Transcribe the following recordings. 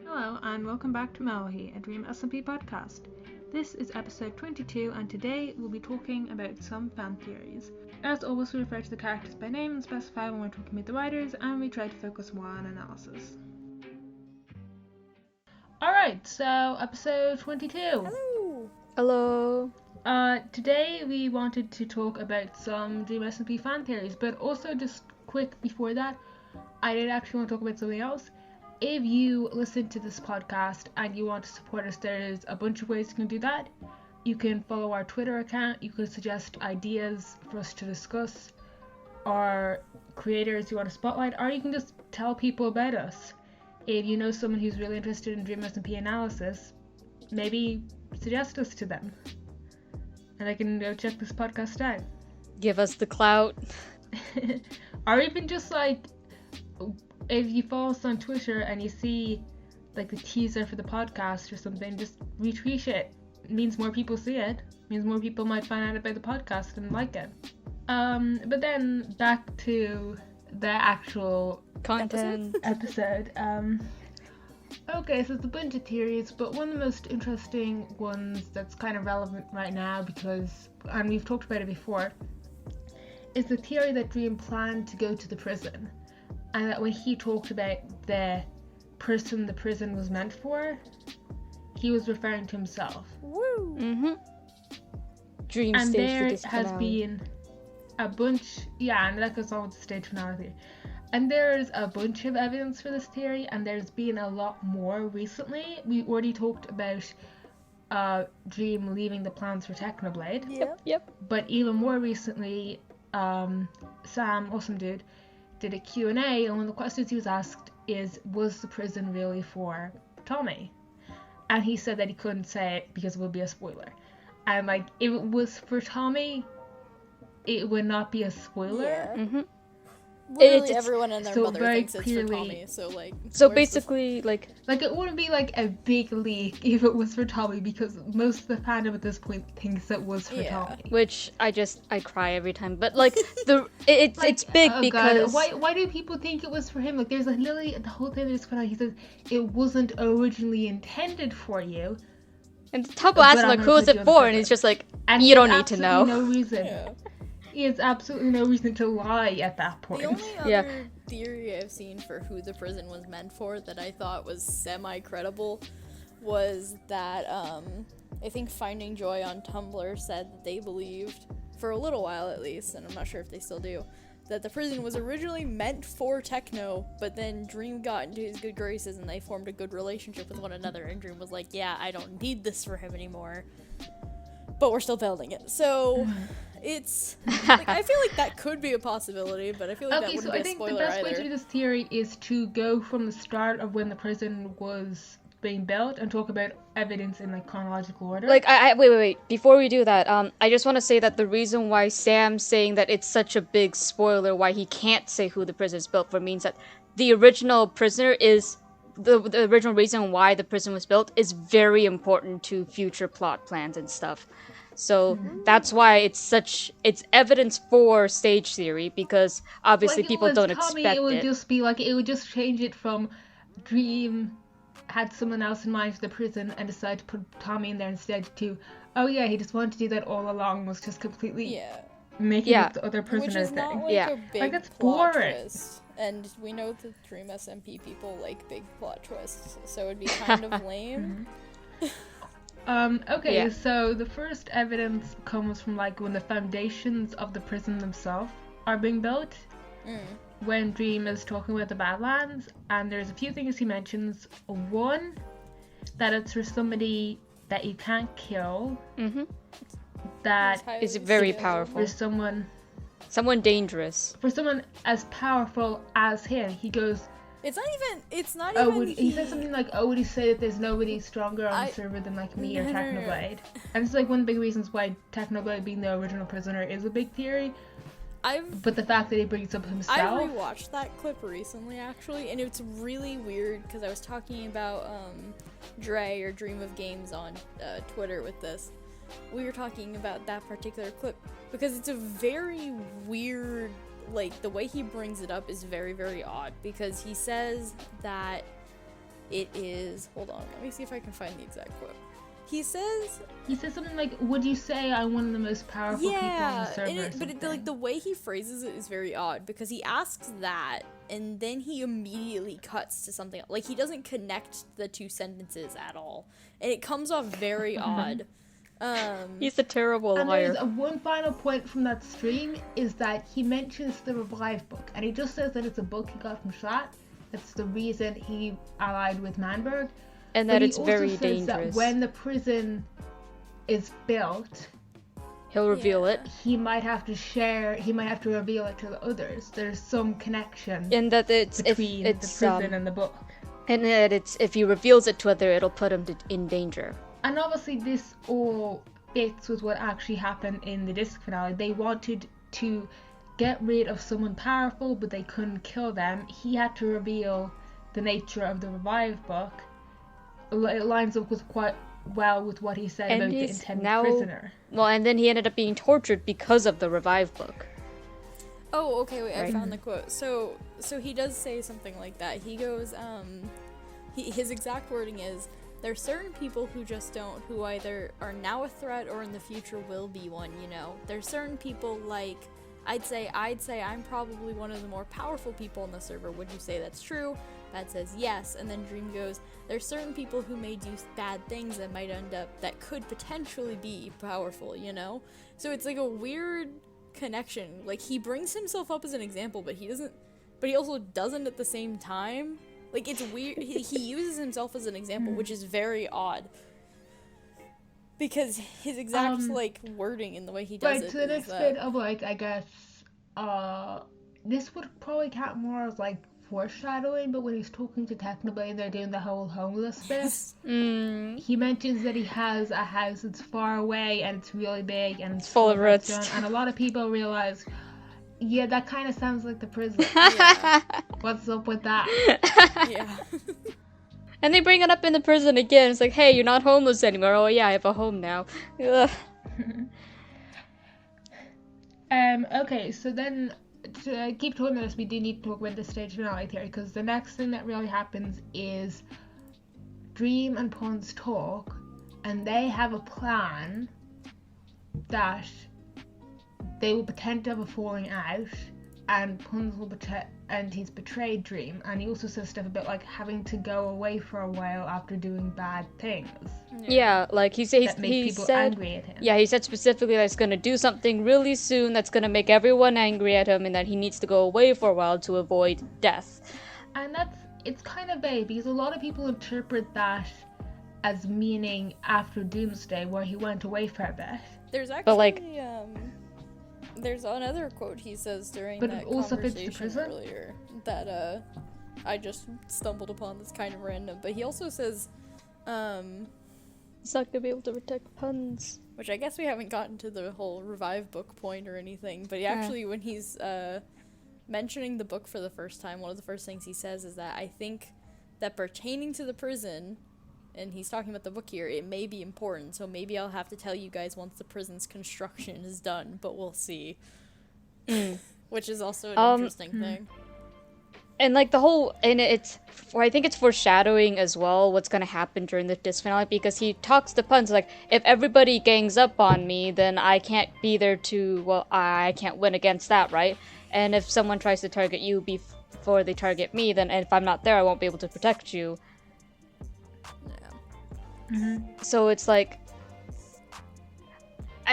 Hello and welcome back to Mellohi, a DSMP podcast. This is episode 22 and today we'll be talking about some fan theories. As always, we refer to the characters by name and specify when we're talking about the writers, and we try to focus more on analysis. Alright, so episode 22. Hello! Hello. Today we wanted to talk about some DSMP fan theories, but also just quick before that, I did actually want to talk about something else. If you listen to this podcast and you want to support us, there's a bunch of ways you can do that. You can follow our Twitter account, you can suggest ideas for us to discuss, or creators you want to spotlight, or you can just tell people about us. If you know someone who's really interested in DSMP analysis, maybe suggest us to them. And I can go check this podcast out. Give us the clout. Or even just like, if you follow us on Twitter and you see like the teaser for the podcast or something, just retweet it. It means more people see it. It means more people might find out about the podcast and like it. But then back to the actual Content. episode. Okay, so it's a bunch of theories, but one of the most interesting ones that's kind of relevant right now because, and we've talked about it before, is the theory that Dream planned to go to the prison. And that when he talked about the person the prison was meant for, he was referring to himself. Woo! Mm-hmm. Dream And stage there for this has finale. been a bunch, and that goes on with the stage finale theory. And there's a bunch of evidence for this theory, and there's been a lot more recently. We already talked about Dream leaving the plans for Technoblade. Yep. But even more recently, Sam, awesome dude, did a Q&A, and one of the questions he was asked is, was the prison really for Tommy? And he said that he couldn't say it because it would be a spoiler. And like, if it was for Tommy, it would not be a spoiler. Yeah. Mm-hmm. Literally It's- everyone and their so mother very thinks it's for clearly- Tommy, so like... So where's basically, like, Like, it wouldn't be like a big leak if it was for Tommy, because most of the fandom at this point thinks it was for Yeah. Tommy. which I cry every time. But like it's Like, big oh because God, why do people think it was for him? Like, there's like literally the whole thing that's going on. He says it wasn't originally intended for you, and Tabo but asks him I'm like gonna who is put it you on the for, cover. and he's just like, and you he don't has need to absolutely know. No reason. Yeah. He has absolutely no reason to lie at that point. The only Yeah. other theory I've seen for who the prison was meant for that I thought was semi-credible was that, I think Finding Joy on Tumblr said that they believed, for a little while at least, and I'm not sure if they still do, that the prison was originally meant for Techno, but then Dream got into his good graces and they formed a good relationship with one another, and Dream was like, yeah, I don't need this for him anymore, but we're still building it. So... It's like, I feel like that could be a possibility, but I feel like that Okay, wouldn't so be I a think the spoiler best way to either. do this theory is to go from the start of when the prison was being built and talk about evidence in like chronological order. Like I wait. Before we do that, I just want to say that the reason why Sam's saying that it's such a big spoiler, why he can't say who the prison is built for, means that the original prisoner is the original reason why the prison was built is very important to future plot plans and stuff. So that's why it's evidence for stage theory, because obviously like, people it was don't Tommy, expect it would it. just be like, it would just change it from Dream had someone else in mind for the prison and decided to put Tommy in there instead to, oh yeah, he just wanted to do that all along, was just completely Yeah, making Yeah. it the other prisoner which is thing. not like Yeah. a big Like, that's plot boring. twist. And we know that Dream SMP people like big plot twists, so it'd be kind of lame. Okay, Yeah. so the first evidence comes from like when the foundations of the prison themselves are being built, when Dream is talking about the Badlands, and there's a few things he mentions. One, that it's for somebody that you can't kill, Mm-hmm. that Is highly very scalable. powerful. for someone Someone as powerful as him. He goes, It's not oh, even he says something like, oh, would he say that there's nobody stronger on I- the server than like me or No, no, no. Technoblade? And it's like one of the big reasons why Technoblade being the original prisoner is a big theory, but the fact that he brings up I himself. rewatched that clip recently, actually, and it's really weird because I was talking about Dre or Dream of Games on Twitter with this. We were talking about that particular clip because it's a very weird, like, the way he brings it up is very, very odd because he says that it is, hold on, let me see if I can find the exact quote. He says something like, "Would you say I'm one of the most powerful people on the server?" But the way he phrases it is very odd, because he asks that and then he immediately cuts to something like he doesn't connect the two sentences at all, and it comes off very odd. He's a terrible and liar. There's one final point from that stream is that he mentions the Revive book, and he just says that it's a book he got from Shat. That's the reason he allied with Manberg. And that it's very dangerous. That when the prison is built, he'll reveal it. He might have to reveal it to the others. There's some connection and that it's between the prison and the book. And that if he reveals it to other, it'll put him in danger. And obviously this all fits with what actually happened in the disc finale. They wanted to get rid of someone powerful, but they couldn't kill them. He had to reveal the nature of the Revive book. It lines up with quite well with what he said about the intended prisoner. Well, and then he ended up being tortured because of the Revive book. Oh, okay, wait, I found the quote. So he does say something like that. He goes, his exact wording is, "There's certain people who just don't, who either are now a threat or in the future will be one, you know. There's certain people like, I'd say I'm probably one of the more powerful people on the server. Would you say that's true?" Bad says yes, and then Dream goes, "There's certain people who may do bad things that might end up, that could potentially be powerful, you know?" So it's like a weird connection. Like, he brings himself up as an example, but he also doesn't at the same time. Like, it's weird. He uses himself as an example, which is very odd. Because his exact, wording in the way he does it. Right, so the next bit of, I guess, this would probably count more as, foreshadowing, but when he's talking to Technoblade and they're doing the whole homeless bit, he mentions that he has a house that's far away and it's really big and it's full of roots. And a lot of people realize, yeah, that kind of sounds like the prison. What's up with that? Yeah. And they bring it up in the prison again. It's like, hey, you're not homeless anymore. Oh yeah, I have a home now. Okay, so then to keep talking about this, we do need to talk about the stage finale theory, because the next thing that really happens is Dream and Punz talk, and they have a plan that they will pretend to have a falling out, and Punz will he's betrayed Dream, and he also says stuff about having to go away for a while after doing bad things. Yeah, he said angry at him. Yeah, he said specifically that he's gonna do something really soon that's gonna make everyone angry at him, and that he needs to go away for a while to avoid death. And it's kind of vague, because a lot of people interpret that as meaning after Doomsday, where he went away for a bit. There's actually there's another quote he says during that conversation earlier that I just stumbled upon that's kind of random, but he also says he's not gonna be able to protect Punz, which I guess we haven't gotten to the whole Revive book point or anything, but he actually, when he's mentioning the book for the first time, one of the first things he says is that, "I think that pertaining to the prison," and he's talking about the book here, "it may be important, so maybe I'll have to tell you guys once the prison's construction is done, but we'll see." Which is also an interesting thing. And I think it's foreshadowing as well what's gonna happen during the disc finale, because he talks to Punz if everybody gangs up on me, then I can't be there I can't win against that, right? And if someone tries to target you before they target me, then if I'm not there, I won't be able to protect you. So it's I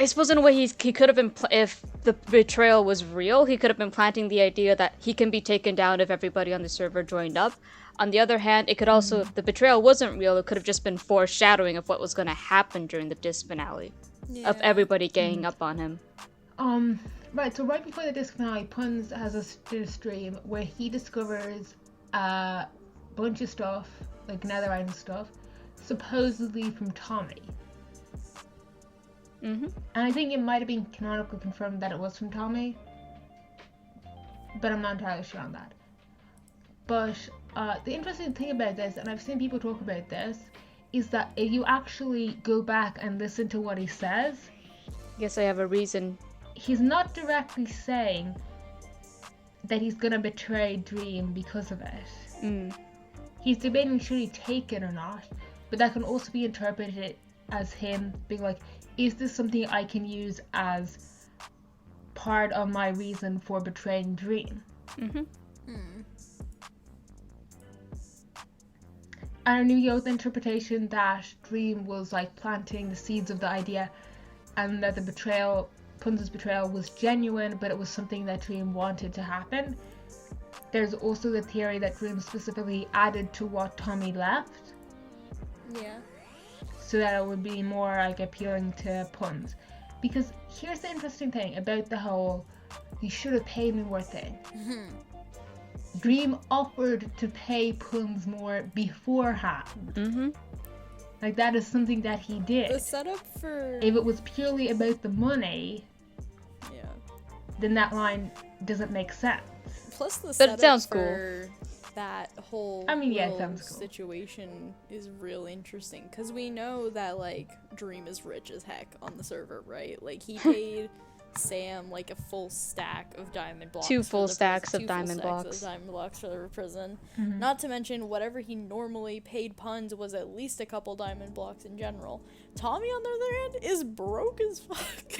suppose in a way he could have been, if the betrayal was real, he could have been planting the idea that he can be taken down if everybody on the server joined up. On the other hand, it could also, if the betrayal wasn't real, it could have just been foreshadowing of what was going to happen during the disc finale, of everybody ganging up on him. Right, so right before the disc finale, Punz has a stream where he discovers a bunch of stuff, netherite stuff, supposedly from Tommy. And I think it might have been canonically confirmed that it was from Tommy, but I'm not entirely sure on that. But the interesting thing about this, and I've seen people talk about this, is that if you actually go back and listen to what he says, guess I have a reason. He's not directly saying that he's gonna betray Dream because of it. he's debating should he take it or not, but that can also be interpreted as him being like, is this something I can use as part of my reason for betraying Dream? And you go with the interpretation that Dream was like planting the seeds of the idea, and that the betrayal, Punz's betrayal, was genuine, but it was something that Dream wanted to happen. There's also the theory that Dream specifically added to what Tommy left. Yeah. So that it would be more like appealing to Punz. Because here's the interesting thing about the whole "you should have paid me more" thing. Dream offered to pay Punz more beforehand. Like, that is something that he did. The setup for... If it was purely about the money, then that line doesn't make sense. Plus the But setup it sounds for that whole it sounds cool. situation is real interesting, because we know that, like, Dream is rich as heck on the server, right? Like, he paid Sam like a full stack of diamond blocks. Two full stacks of diamond blocks for the prison. Not to mention whatever he normally paid Punz was at least a couple diamond blocks in general. Tommy, on the other hand, is broke as fuck.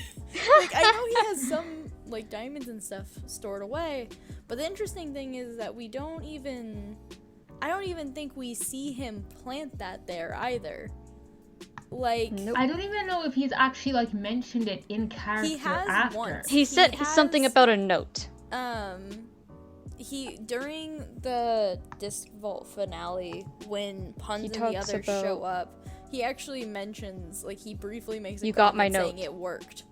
Like, I know he has some like diamonds and stuff stored away, but the interesting thing is that I don't even think we see him plant that there either. Like, nope. I don't even know if he's actually like mentioned it in character. He has after. once. He said something about a note. He during the Disc Vault finale, when Punz and the others show up, he actually mentions, like, he briefly makes a comment saying it worked,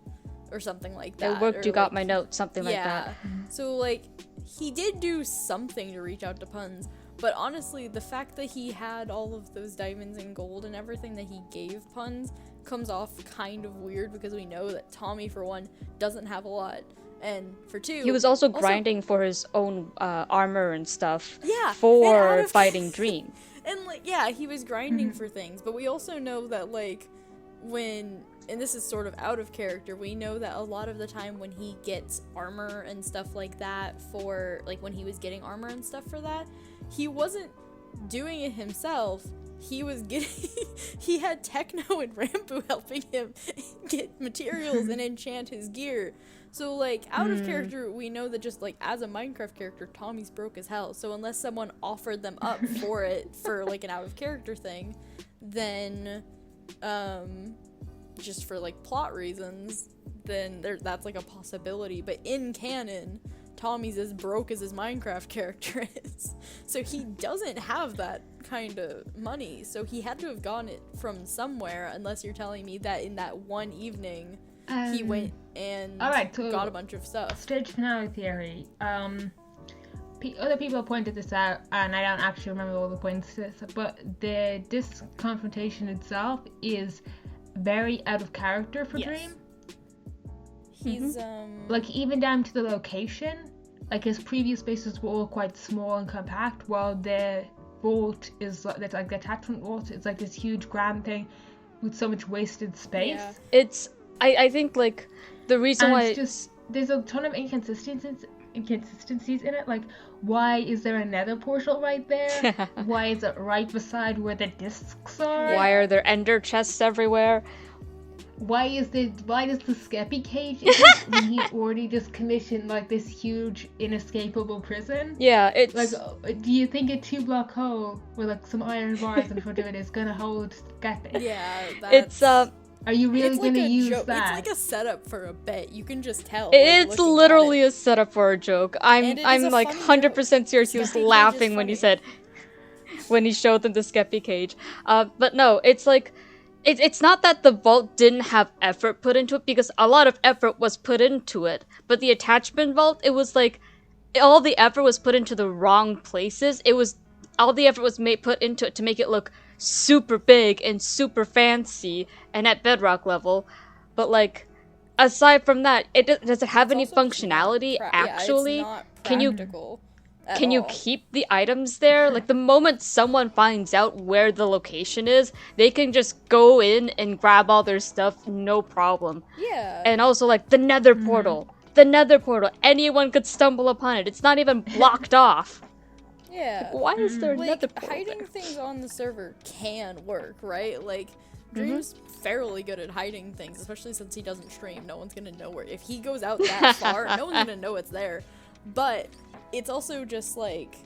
or something like that. It worked. You got my note. Something like that. So, like, he did do something to reach out to Punz. But honestly, the fact that he had all of those diamonds and gold and everything that he gave Punz comes off kind of weird, because we know that Tommy, for one, doesn't have a lot. And for two... He was also grinding for his own armor and stuff. Yeah. For fighting Dream. And, like, yeah, he was grinding for things. But we also know that, like, when... And this is sort of out of character. We know that a lot of the time when he gets armor and stuff like that for... Like, when he was getting armor and stuff for that... He wasn't doing it himself. He was getting... he had Techno and Rambo helping him get materials and enchant his gear. So, like, out of character, we know that just, like, as a Minecraft character, Tommy's broke as hell. So unless someone offered them up for it, for, like, an out-of-character thing, then, just for, like, plot reasons, then that's, like, a possibility. But in canon... Tommy's as broke as his Minecraft character is. So he doesn't have that kind of money. So he had to have gotten it from somewhere, unless you're telling me that in that one evening he went and got a bunch of stuff. Stage finale theory. Other people pointed this out, and I don't actually remember all the points to this, but the disc confrontation itself is very out of character for Dream. He's like, even down to the location, like, his previous spaces were all quite small and compact, while the vault is that's like the attachment vault is like this huge grand thing with so much wasted space. It's I think, like, the reason why it's just, there's a ton of inconsistencies in it. Like, why is there a nether portal right there? Why is it right beside where the discs are? Why are there ender chests everywhere? Why does the Skeppy cage exist when he already just commissioned, like, this huge inescapable prison? Yeah, it's... Like, do you think a 2-block hole with, like, some iron bars in front of it is gonna hold Skeppy? Yeah, it's, Are you really gonna use that? It's like a setup for a bet. You can just tell. It's literally a setup for a joke. I'm like 100% serious. He was laughing when he showed them the Skeppy cage. But no, it's like... It's not that the vault didn't have effort put into it, because a lot of effort was put into it. But the attachment vault, it was like, all the effort was put into the wrong places. All the effort was put into it to make it look super big and super fancy and at bedrock level. But, like, aside from that, does it have any functionality, actually? Yeah, it's not practical. Can you keep the items there? Like, the moment someone finds out where the location is, they can just go in and grab all their stuff, no problem. Yeah. And also, like, the nether portal. The nether portal. Anyone could stumble upon it. It's not even blocked off. Yeah. Why is there Like, another portal hiding there? things on the server can work, right? Like, Dream's fairly good at hiding things, especially since he doesn't stream. No one's gonna know where. If he goes out that far, no one's gonna know it's there. But it's also just like,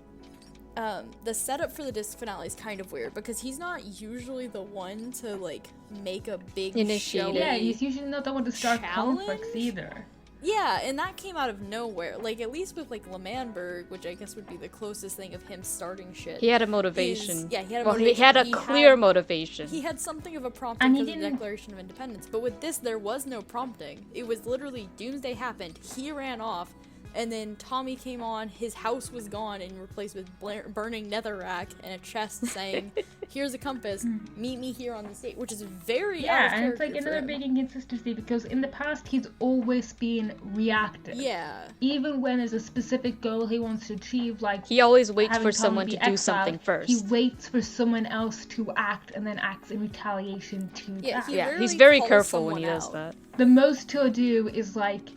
the setup for the disc finale is kind of weird because he's not usually the one to like make a big Initiate showy it. Yeah, he's usually not the one to start conflicts challenge? either. Yeah, and that came out of nowhere. Like, at least with, like, L'Manberg, which I guess would be the closest thing of him starting shit. He had a motivation. Yeah, he had a Well, motivation. he had a clear motivation. He had something of a prompt And he because of the didn't- Declaration of Independence. But with this, there was no prompting. It was literally Doomsday happened, he ran off, and then Tommy came on, his house was gone and replaced with burning netherrack and a chest saying, here's a compass, meet me here on the stage, which is very out of Yeah, and it's like character for another him. big inconsistency because in the past he's always been reactive. Yeah. Even when there's a specific goal he wants to achieve, like He always waits having for Tommy someone be to do exiled, something first. He waits for someone else to act and then acts in retaliation to Yeah, that. he Yeah, he's rarely very calls careful when he someone does out. that. The most he'll do is like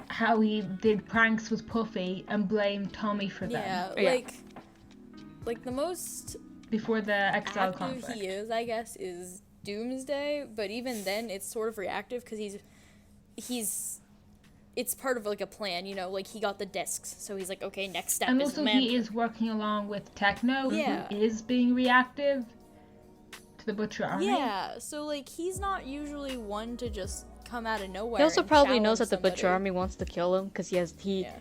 how he did pranks with Puffy and blame Tommy for them Yeah, Yeah. like the most before the exile active conflict. he is, I guess, is Doomsday, but even then it's sort of reactive because it's part of like a plan, you know, like he got the discs, so he's like, okay, next step And is also man. he is working along with Techno, Yeah. who is being reactive to the Butcher Army. Yeah, so like he's not usually one to just come out of nowhere. He also and probably knows challenge that the Butcher somebody. Army wants to kill him because Yeah.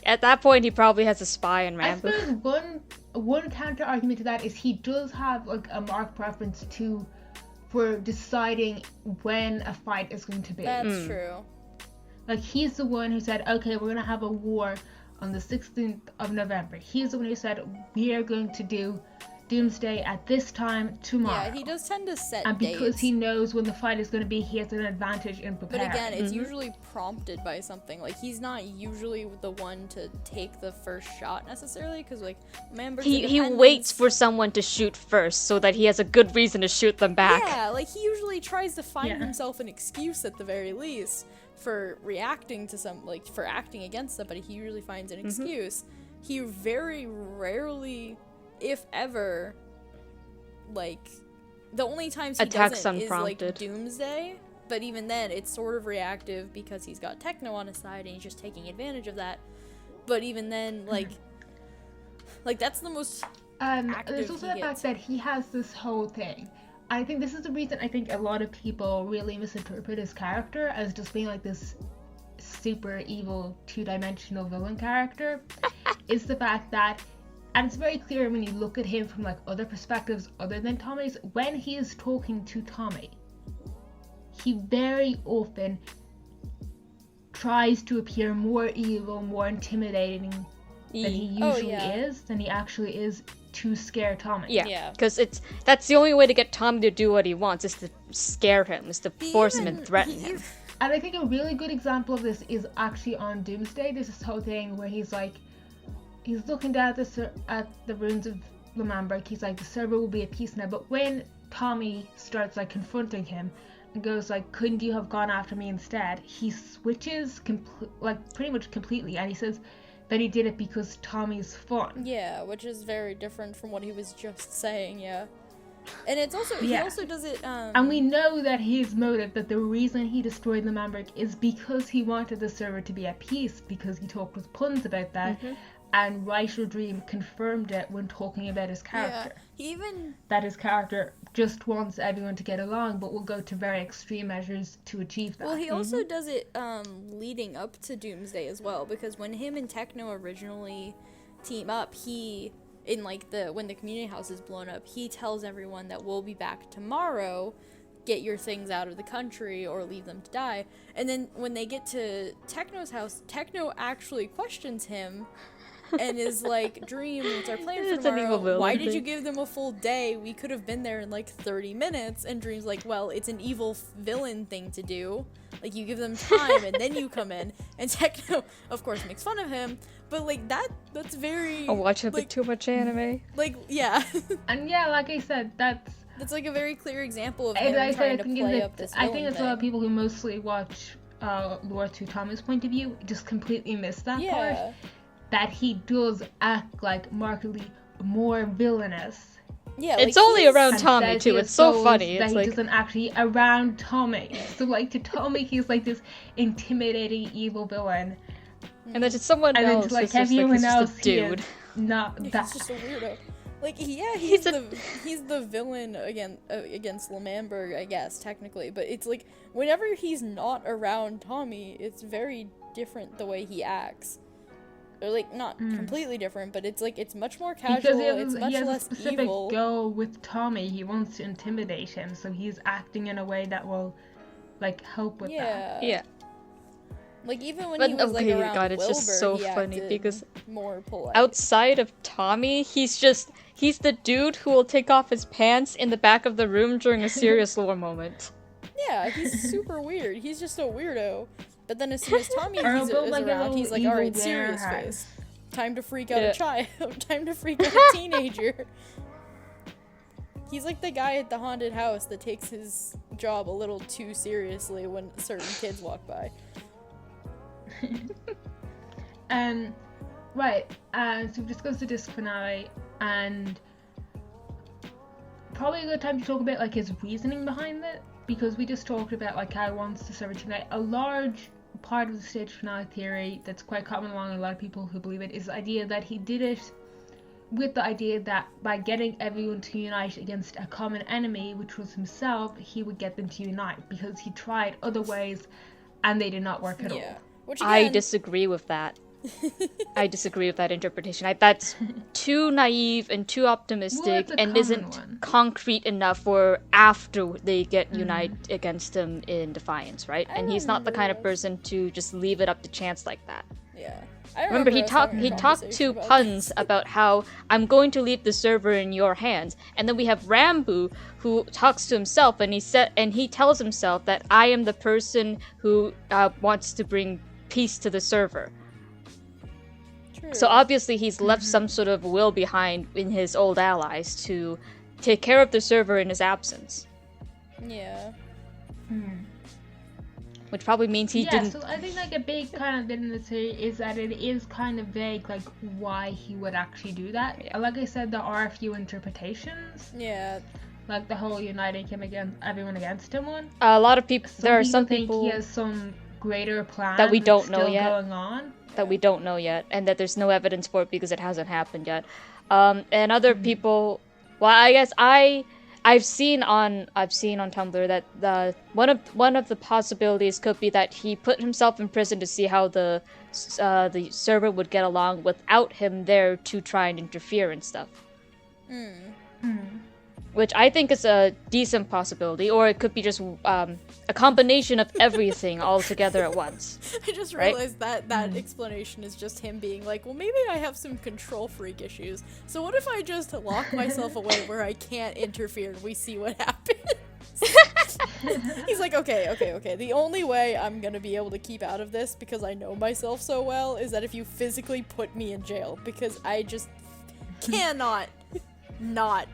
At that point, he probably has a spy on I Rambo. suppose one counter argument to that is he does have like a marked preference for deciding when a fight is going to be. That's true. Like he's the one who said, okay, we're gonna have a war on the 16th of November. He's the one who said we are going to do Doomsday at this time tomorrow. Yeah, he does tend to set And because dates. he knows when the fight is going to be, he has an advantage in But preparing. again, it's usually prompted by something. Like, he's not usually the one to take the first shot necessarily, because, like, He waits for someone to shoot first so that he has a good reason to shoot them back. Yeah, like, he usually tries to find Yeah. himself an excuse at the very least for reacting to for acting against somebody. He usually finds an excuse. He very rarely, if ever, like, the only times he Attacks doesn't is, like, unprompted. Doomsday. But even then, it's sort of reactive because he's got Techno on his side and he's just taking advantage of that. But even then, like that's the most active There's also he the fact gets. that he has this whole thing. I think this is the reason I think a lot of people really misinterpret his character as just being like this super evil two-dimensional villain character. Is the fact that, and it's very clear when you look at him from like other perspectives other than Tommy's, when he is talking to Tommy, he very often tries to appear more evil, more intimidating than he usually is, than he actually is, to scare Tommy. Yeah. Because that's the only way to get Tommy to do what he wants, is to scare him, is to force him and threaten him. And I think a really good example of this is actually on Doomsday. There's this whole thing where he's looking down at the ruins of L'Manberg. He's like, the server will be at peace now. But when Tommy starts like confronting him and goes like, couldn't you have gone after me instead? He switches pretty much completely, and he says that he did it because Tommy's fun. Yeah, which is very different from what he was just saying, yeah. And it's also, he Yeah. also does it, And we know that his motive, that the reason he destroyed L'Manberg is because he wanted the server to be at peace, because he talked with puns about that, and Writer Dream confirmed it when talking about his character. he even, That his character just wants everyone to get along, but will go to very extreme measures to achieve that. well, he also does it, leading up to Doomsday as well, because when him and Techno originally team up, in like when the community house is blown up, he tells everyone that we'll be back tomorrow, get your things out of the country or leave them to die. And then when they get to Techno's house, Techno actually questions him and is like, Dream, what's our plan for It's an evil tomorrow? villain Why did thing. you give them a full day? We could have been there in like 30 minutes. And Dream's like, well, it's an evil villain thing to do. Like, you give them time and then you come in. And Techno, of course, makes fun of him. But like that's very I watch a bit like, too much anime. like, yeah. And yeah, like I said, that's That's like a very clear example of as him I trying said, to play up this I think villain it's a lot of thing. people who mostly watch lore through Tommy's point of view just completely miss that part. Yeah. that he does act like markedly more villainous. Yeah, It's only around And Tommy says he too. has It's so souls funny. that It's he like doesn't actually around Tommy. So like to Tommy, he's like this intimidating evil villain, and then to someone and then else, to like it's just like everyone he's else, just a he dude. is not Yeah, that. he's just a weirdo. Like, yeah, He's he's the villain against L'Manberg, I guess, technically. But it's like, whenever he's not around Tommy, it's very different the way he acts. Or, like, not completely different, but it's like, it's much more casual, Because it's much he has less a specific evil. goal with Tommy. He wants to intimidate him, so he's acting in a way that will like help with that. Yeah. Like, even when But he was, like, okay, around God, it's Wilbur, just so he funny acted because more polite. outside of Tommy, he's the dude who will take off his pants in the back of the room during a serious lore moment. Yeah, he's super weird. He's just a weirdo. But then as soon as Tommy Or is build, like, a around, little he's like, evil alright, serious warehouse. face. Time to freak out Yeah. a child. Time to freak out a teenager. He's like the guy at the haunted house that takes his job a little too seriously when certain kids walk by. Right. So we've discussed the disc finale, and probably a good time to talk about like his reasoning behind it, because we just talked about like how he wants to serve it tonight. A large part of the stage finale theory that's quite common among a lot of people who believe it is the idea that he did it with the idea that by getting everyone to unite against a common enemy, which was himself, he would get them to unite, because he tried other ways and they did not work at all. Which I again, disagree with that. I disagree with that interpretation. That's too naive and too optimistic, it's a and common isn't one. concrete enough for after they get unite against him in defiance, right? And he's not the kind of person to just leave it up to chance like that. Yeah. I Remember, he us having a talked to conversation about Puns this. about how I'm going to leave the server in your hands, and then we have Rambu who talks to himself, and he tells himself that I am the person who wants to bring peace to the server. True. So obviously he's left some sort of will behind in his old allies to take care of the server in his absence, Yeah. which probably means he didn't. So I think like a big kind of bit in the theory is that it is kind of vague, like why he would actually do that. Yeah. Like I said, there are a few interpretations, Yeah. like the whole uniting him against everyone against him one. A lot of people. Some There are people some think people he has some greater plan that we that's don't know still yet. going on. that we don't know yet, and that there's no evidence for it because it hasn't happened yet. And other people, well, I guess I've seen on Tumblr that one of the possibilities could be that he put himself in prison to see how the server would get along without him there to try and interfere and stuff. Which I think is a decent possibility, or it could be just a combination of everything all together at once. I just Right? realized that explanation is just him being like, well, maybe I have some control freak issues. So what if I just lock myself away where I can't interfere and we see what happens? He's like, okay. The only way I'm gonna be able to keep out of this, because I know myself so well, is that if you physically put me in jail, because I just cannot not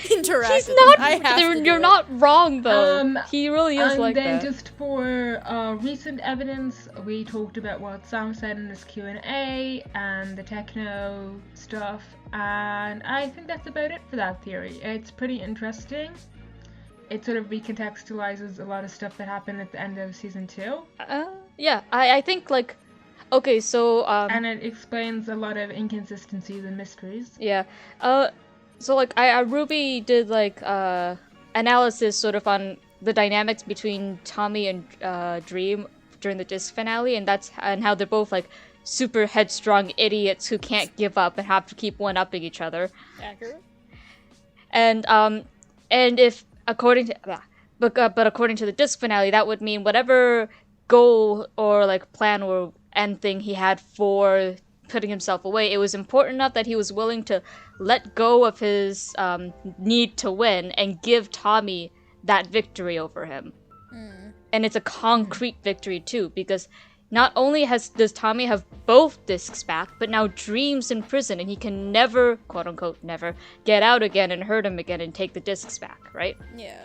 interact. He's with not. him. I have to do You're it. not wrong though. He really is And like then that. just for recent evidence, we talked about what Sam said in his Q&A and the techno stuff, and I think that's about it for that theory. It's pretty interesting. It sort of recontextualizes a lot of stuff that happened at the end of season 2. Yeah, I think like, okay, so And it explains a lot of inconsistencies and mysteries. yeah, so like Ruby did like analysis sort of on the dynamics between Tommy and Dream during the disc finale, and how they're both like super headstrong idiots who can't give up and have to keep one-upping each other. Accurate. And if according to but according to the disc finale, that would mean whatever goal or like plan or end thing he had for putting himself away, it was important enough that he was willing to let go of his need to win and give Tommy that victory over him. And it's a concrete victory too, because not only does Tommy have both discs back, but now Dream's in prison and he can never, quote unquote, never get out again and hurt him again and take the discs back, right? Yeah.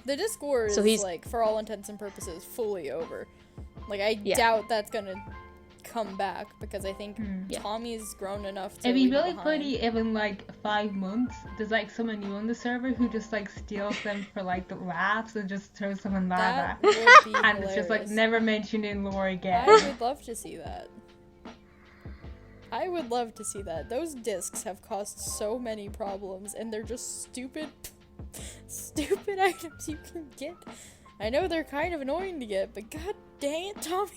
The disc war is, So he's- like, for all intents and purposes, fully over. Like, I Yeah. doubt that's gonna come back, because I think Tommy's grown enough to It'd be leave really behind. funny if in like 5 months there's like someone new on the server who just like steals them for like the laughs and just throws them in lava. That would be And hilarious. it's just like never mentioned in lore again. I would love to see that. I would love to see that. Those discs have caused so many problems, and they're just stupid items you can get. I know they're kind of annoying to get, but god dang it, Tommy.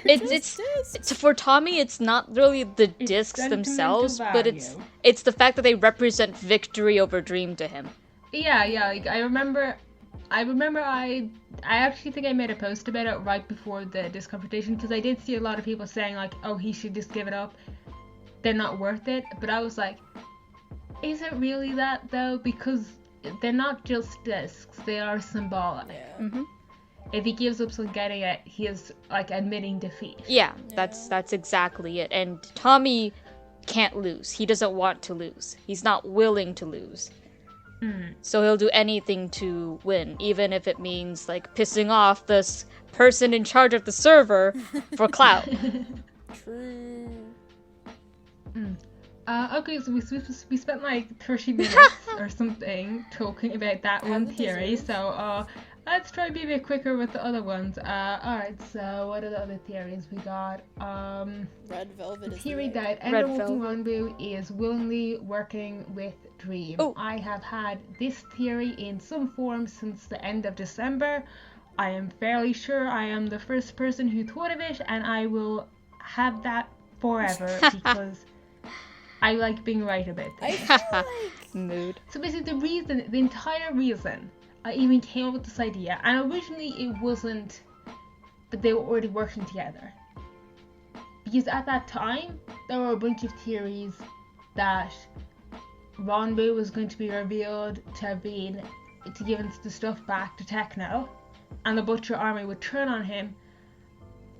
It's for Tommy, it's not really the discs sentimental themselves, but value. it's the fact that they represent victory over Dream to him. Yeah, like I remember I actually think I made a post about it right before the disc competition, because I did see a lot of people saying like, oh, he should just give it up, they're not worth it. But I was like, is it really that though? Because they're not just discs, they are symbolic. Yeah. Mm-hmm. If he gives up on getting it, he is like admitting defeat. Yeah, that's exactly it. And Tommy can't lose. He doesn't want to lose. He's not willing to lose. So he'll do anything to win, even if it means like pissing off this person in charge of the server for clout. True. Okay, so we spent like 30 minutes or something talking about that one the theory. deserves. So let's try to be a bit quicker with the other ones. Alright, so what are the other theories we got? Red Velvet is Theory the that Red Ender Walking Velvet. Ranbu is willingly working with Dream. Oh. I have had this theory in some form since the end of December. I am fairly sure I am the first person who thought of it, and I will have that forever because I like being right about I things. feel like Mood. So basically the entire reason I even came up with this idea, and originally it wasn't that they were already working together. Because at that time, there were a bunch of theories that Ranbu was going to be revealed to have been to give the stuff back to Techno, and the Butcher Army would turn on him,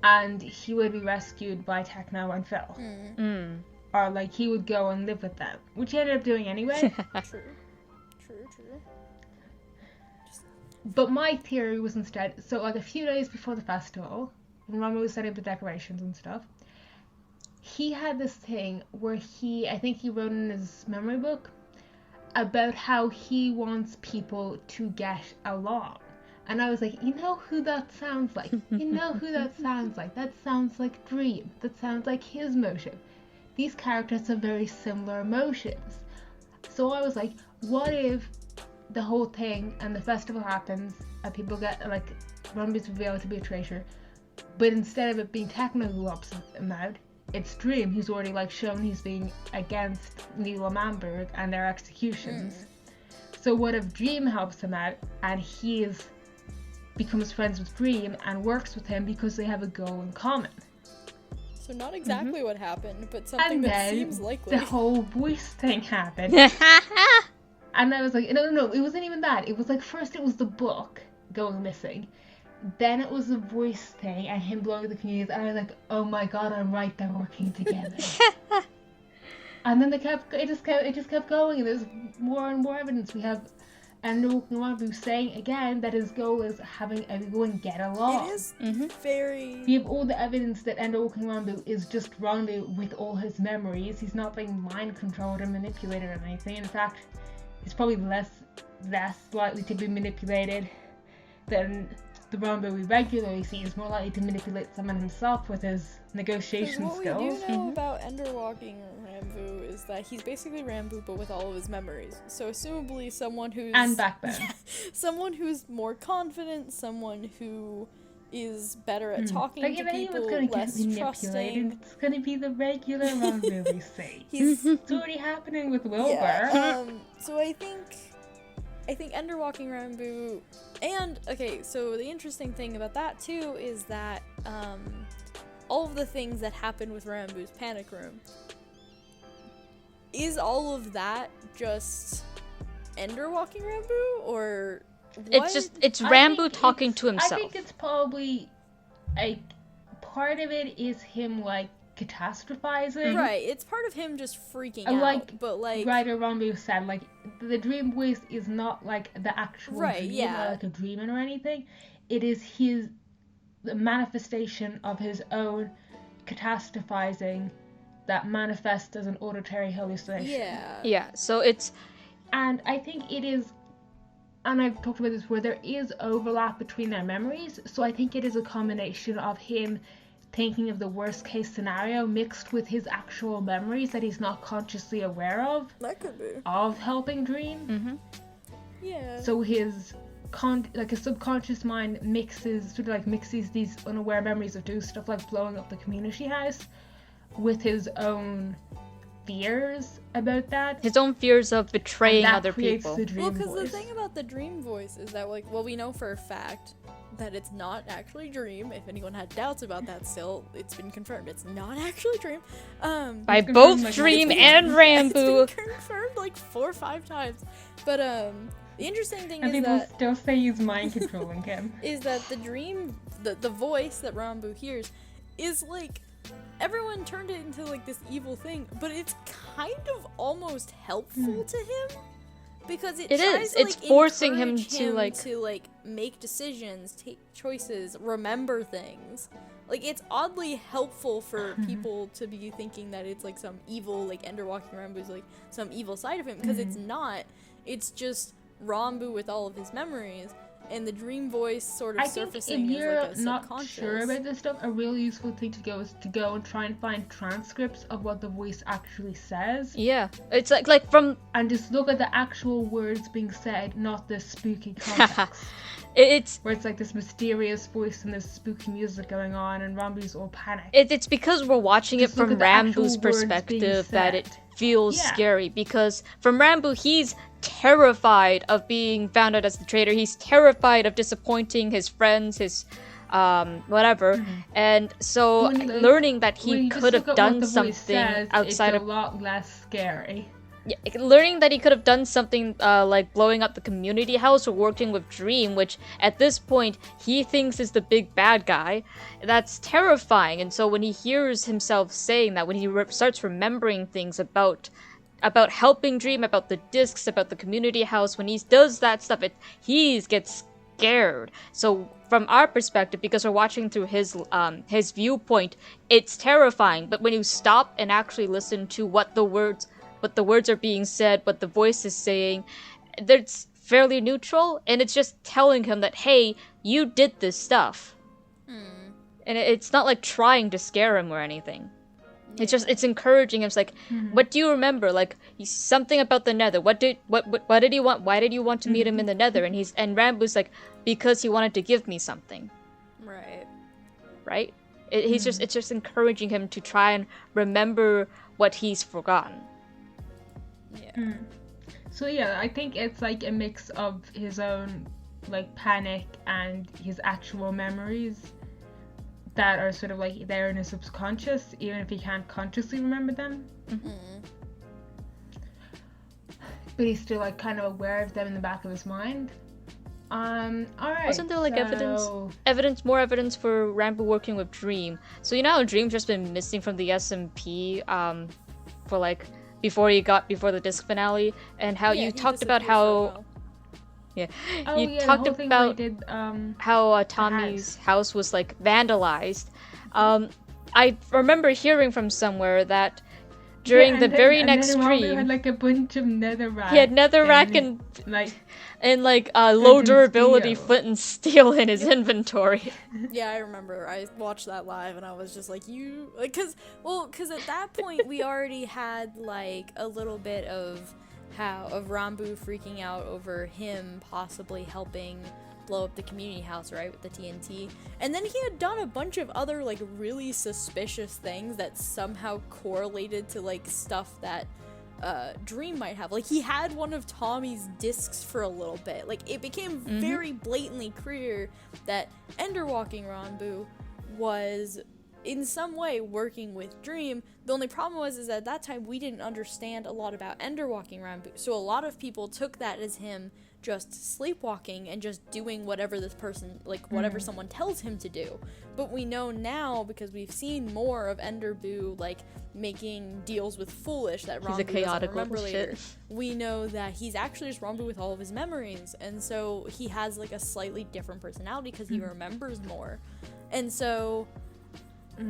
and he would be rescued by Techno and Phil. Or like he would go and live with them, which he ended up doing anyway. true. But my theory was instead, so like a few days before the festival, when Ranbu was setting up the decorations and stuff, he had this thing where I think he wrote in his memory book about how he wants people to get along. And I was like, you know who that sounds like? You know who that sounds like? That sounds like Dream. That sounds like his motive. These characters have very similar motives. So I was like, what if the whole thing and the festival happens and people get like Ranbu's revealed to be a traitor, but instead of it being Techno who helps him out, it's Dream who's already like shown he's being against Neil Manberg and their executions. So what if Dream helps him out and becomes friends with Dream and works with him because they have a goal in common? So not exactly what happened, but something And that then seems likely. the whole voice thing happened. And I was like, no, it wasn't even that. It was like, first it was the book going missing. Then it was the voice thing and him blowing the fuse. And I was like, oh my god, I'm right, they're working together. And then it just kept going. And there's more and more evidence. We have Ender Walking Ranbu saying again that his goal is having everyone get along. It is very... We have all the evidence that Ender Walking Ranbu is just Ranbu with all his memories. He's not being mind controlled or manipulated or anything. In fact, he's probably less likely to be manipulated than the Ranbu we regularly see. He's more likely to manipulate someone himself with his negotiation What skills. we do know about Ender Walking Ranbu is that he's basically Ranbu but with all of his memories. So assumably someone who's... And backbone. Someone who's more confident, someone who is better at talking Like to if anyone's people, gonna get less manipulated, trusting. it's gonna be the regular Ranbu we see. It's already happening with Wilbur. Yeah. So I think Ender Walking Ranbu, and okay, so the interesting thing about that too is that all of the things that happened with Ranbu's panic room, is all of that just Ender Walking Ranbu, or what? It's I Ranbu think talking to I himself. think it's probably like part of it is him like catastrophizing. Right, it's part of him just freaking And, out, like, but like Ryder Ranbu said, like, the dream voice is not like the actual Right, dream yeah. or like a dreaming or anything. It is the manifestation of his own catastrophizing that manifests as an auditory hallucination. Yeah, so it's... And I think it is, and I've talked about this, where there is overlap between their memories, so I think it is a combination of him thinking of the worst case scenario mixed with his actual memories that he's not consciously aware of. That could be. Of helping Dream. Mm-hmm. Yeah. So his his subconscious mind mixes these unaware memories of doing stuff like blowing up the community house with his own fears about that. His own fears of betraying other creates people. The dream Well, because the voice. thing about the dream voice is that, like, well, we know for a fact that it's not actually Dream. If anyone had doubts about that still, it's been confirmed. It's not actually Dream. By It's both confirmed, Dream like, and Rambo. It's been confirmed like 4 or 5 times. But the interesting thing And is people that still say he's mind controlling him. is that the dream, the voice that Rambo hears, is like everyone turned it into like this evil thing, but it's kind of almost helpful to him. Because it tries is. to, It's like, forcing him encourage to, to make decisions, take choices, remember things. Like, it's oddly helpful for people to be thinking that it's like some evil, like Ender walking Rambo is like some evil side of him, because it's not. It's just Rambo with all of his memories, and the dream voice sort of I think surfacing if you're as like a not subconscious. sure about this stuff, a really useful thing to go is to go and try and find transcripts of what the voice actually says. Yeah, it's like from... And just look at the actual words being said, not the spooky context. It's where it's like this mysterious voice and this spooky music going on, and Rambo's all panicked. it's because we're watching Just it look from at the actual Rambo's words being perspective that it said. feels Yeah. scary, because from Rambo, he's terrified of being found out as the traitor. He's terrified of disappointing his friends, his whatever. And so learning that when he you just could look have at what done the voice something says, outside it's of... a lot less scary. Yeah, learning that he could have done something like blowing up the community house or working with Dream, which at this point he thinks is the big bad guy, that's terrifying. And so when he hears himself saying that, when he starts remembering things about helping Dream, about the discs, about the community house, when he does that stuff, he gets scared. So from our perspective, because we're watching through his viewpoint, it's terrifying. But when you stop and actually listen to what the words are being said, what the voice is saying, it's fairly neutral, and it's just telling him that, hey, you did this stuff. And it's not like trying to scare him or anything. It's encouraging him. It's like, what do you remember? Like, something about the Nether. What did he want? Why did you want to meet him in the Nether? And Rambo's like, because he wanted to give me something. Right? It's just encouraging him to try and remember what he's forgotten. So yeah, I think it's like a mix of his own like panic and his actual memories that are sort of like there in his subconscious, even if he can't consciously remember them. But he's still like kind of aware of them in the back of his mind. Alright. Wasn't there like more evidence for Rambo working with Dream? So you know how Dream's just been missing from the SMP for like before the disc finale, and how you talked about how talked about how Tommy's house was like vandalized. I remember hearing from somewhere that during the very next stream, he had like a bunch of netherrack. He had netherrack and low durability flint and steel in his inventory. Yeah, I remember. I watched that live and I was just like, because at that point we already had like a little bit of Rambo freaking out over him possibly helping blow up the community house, right, with the TNT. And then he had done a bunch of other like really suspicious things that somehow correlated to like stuff that Dream might have. Like, he had one of Tommy's discs for a little bit. Like, it became very blatantly clear that Enderwalking Rambo was in some way working with Dream. The only problem was at that time we didn't understand a lot about Enderwalking Rambo, so a lot of people took that as him just sleepwalking and just doing whatever this person, like whatever someone tells him to do. But we know now, because we've seen more of Enderboo like making deals with Foolish that Rambo doesn't remember later. We know that he's actually just Rambo with all of his memories, and so he has like a slightly different personality because he remembers more. And so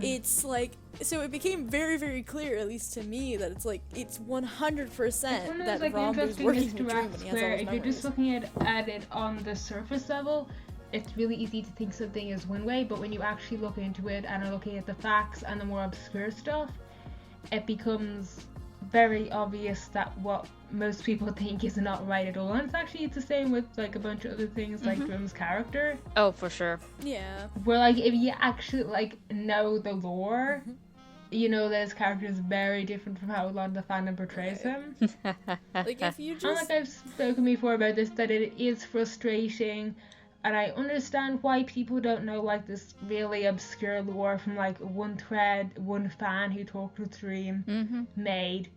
it's like, so it became very, very clear, at least to me, that it's like, it's 100% that Rambu's working in a dream and he has all his if you're just memories. looking at it on the surface level, it's really easy to think something is one way, but when you actually look into it and are looking at the facts and the more obscure stuff, it becomes very obvious that what most people think is not right at all. And it's the same with like a bunch of other things, like Grimm's character. Oh, for sure. Yeah. Where like if you actually like know the lore, you know that his character is very different from how a lot of the fandom portrays him. Like, if you And just... like I've spoken before about this, that it is frustrating, and I understand why people don't know like this really obscure lore from like one thread, one fan who talked with Dream made,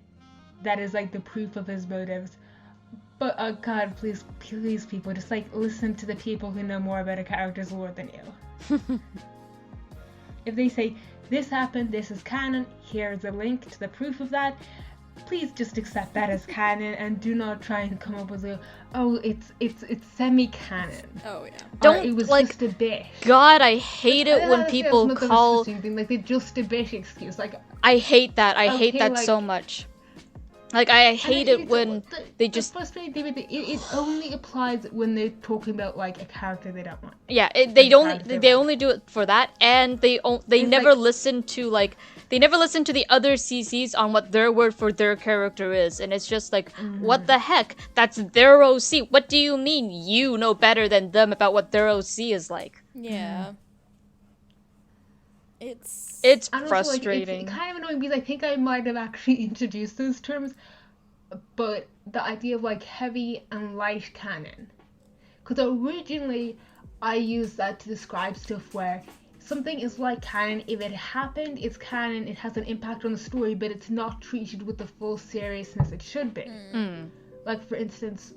that is like the proof of his motives. But God, please people, just like listen to the people who know more about a character's lore than you. If they say, this happened, this is canon, here's a link to the proof of that, please just accept that as canon and do not try and come up with it's semi-canon. Oh, yeah. Don't, it was like, just a bit. God, I hate it when people That's call... thing, like the just a bit excuse. Like, I hate that. I hate okay, that like- so much. Like, I hate it when they just... The frustrating thing with it only applies when they're talking about like a character they don't want. Yeah, they character only do it for that, and they never like- listen to like they never listen to the other CCs on what their word for their character is, and it's just like, what the heck? That's their OC. What do you mean you know better than them about what their OC is like? Yeah. It's It's And also, frustrating. Like, it's kind of annoying because I think I might have actually introduced those terms, but the idea of like heavy and light canon. Because originally I used that to describe stuff where something is like canon. If it happened, it's canon, it has an impact on the story, but it's not treated with the full seriousness it should be. Like, for instance,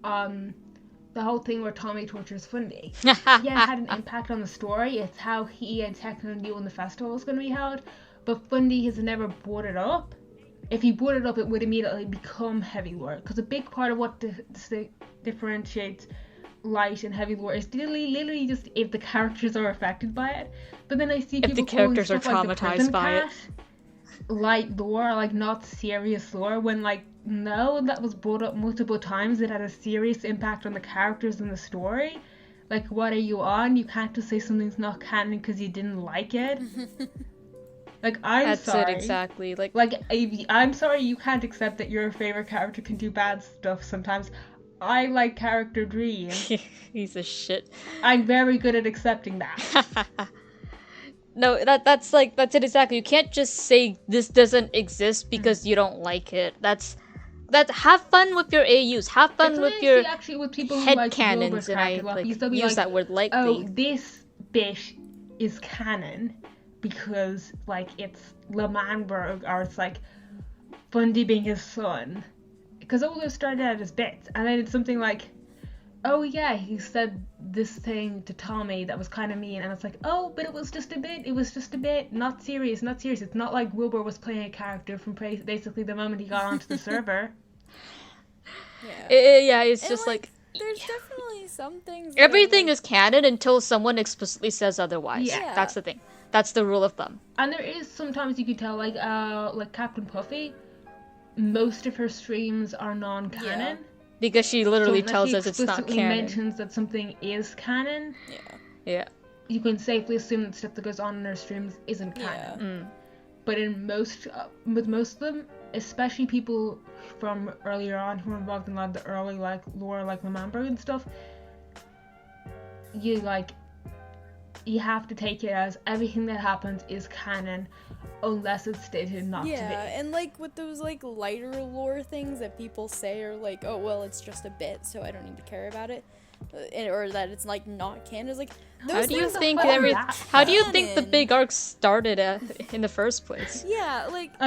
the whole thing where Tommy tortures Fundy. Yeah, it had an impact on the story. It's how he and Tekno knew when the festival was going to be held. But Fundy has never brought it up. If he brought it up, it would immediately become heavy lore. Because a big part of what differentiates light and heavy lore is literally just if the characters are affected by it. But then I see people the calling characters are stuff like the traumatized Prison by it. Cat light lore, like not serious lore, when like no, that was brought up multiple times. It had a serious impact on the characters and the story. Like, what are you on? You can't just say something's not canon because you didn't like it. Like, I'm sorry. That's it exactly. Like I'm sorry you can't accept that your favorite character can do bad stuff sometimes. I like character Dream. he's a shit. I'm very good at accepting that. No, that's it exactly. You can't just say this doesn't exist because you don't like it. That's have fun with your AUs. Have fun with your actually with people who head like canons, and I like use that word lightly. Oh, this bit is canon because like it's Lamanberg, or it's like Fundy being his son. Because all those started out as bits, and then it's something like, oh yeah, he said this thing to Tommy that was kind of mean, and it's like, oh, but it was just a bit, not serious. It's not like Wilbur was playing a character from basically the moment he got onto the server. Yeah. It's And, just like there's definitely some things that everything are, is canon until someone explicitly says otherwise. Yeah. That's the thing. That's the rule of thumb. And there is sometimes you can tell, like Captain Puffy, most of her streams are non-canon. Yeah. Because she literally So tells unless us she it's not explicitly canon. mentions that something is canon, Yeah. you can safely assume that stuff that goes on in her streams isn't canon. But with most of them, especially people from earlier on who were involved in a lot of the early like lore, like Lamanberg and stuff, you have to take it as everything that happens is canon, unless it's stated not to be. Yeah, and like with those like lighter lore things that people say are like, oh well, it's just a bit, so I don't need to care about it, or that it's like not canon. It's like, How those do you things are think fucking How do you think the canon. big arc started in the first place? Yeah, like